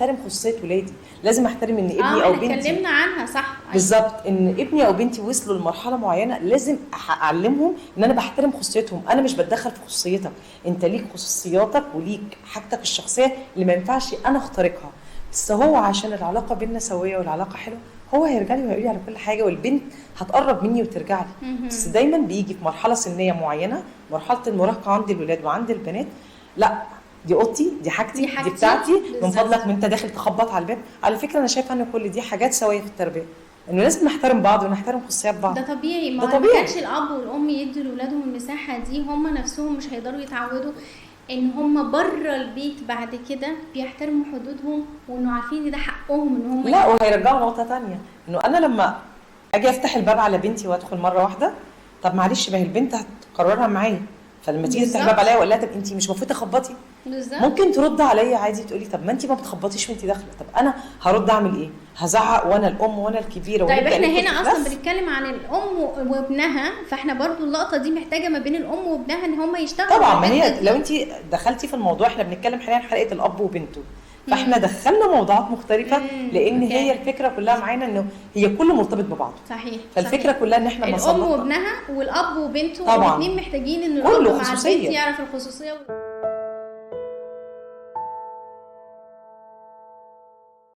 احترم خصوصيه ولادي، لازم احترم ان ابني او بنتي اتكلمنا عنها صح. بالظبط، ان ابني او بنتي وصلوا لمرحله معينه لازم اعلمهم ان انا بحترم خصوصيتهم، انا مش بتدخل في خصوصيتك، انت ليك خصوصياتك وليك حاجتك الشخصيه اللي ما ينفعش انا اخترقها. بس هو عشان العلاقه بينا سويه والعلاقه حلوه هو هيرجع لي وهيقول لي على كل حاجه، والبنت هتقرب مني وترجع لي. بس دايما بيجي في مرحله سنيه معينه، مرحله المراهقه عند الولاد وعند البنات، لا دي اوضتي، دي حاجتي، دي بتاعتي، من فضلك من انت داخل تخبط على الباب. على فكره انا شايفه ان كل دي حاجات سويه في التربيه، انه لازم نحترم بعض ونحترم خصوصيات بعض. ده طبيعي، ده ما طبيعي. كانش الاب والام يدوا لاولادهم المساحه دي، هم نفسهم مش هيقدروا يتعودوا ان هم بره البيت بعد كده بيحترموا حدودهم، وانه عارفين ان ده حقهم ان هم لا وهيرجعوا نقطه تانية، انه انا لما اجي افتح الباب على بنتي وادخل مره واحده، طب معلش ما هي البنت هتقررها معايا، فلما تيجي تفتح الباب عليا واقول لها طب انت مش المفروض تخبطي، ممكن ترد عليا عادي تقولي طب ما انت ما بتخبطيش وانت داخله، طب انا هرد اعمل ايه؟ هزعق وانا الام وانا الكبيره؟ طيب احنا هنا اصلا بنتكلم عن الام وابنها، فاحنا برضو اللقطه دي محتاجه ما بين الام وابنها ان هم يشتغلوا طبعا. ما هي لو انت دخلتي في الموضوع، احنا بنتكلم حاليا حلقه الاب وبنته، فاحنا دخلنا موضوعات مختلفه لان هي الفكره كلها معانا انه هي كله مرتبط ببعض. صحيح. فالفكره كلها ان احنا الام وابنها والاب وبنته، طبعا الاثنين محتاجين ان الاب مع البنت يعرف الخصوصيه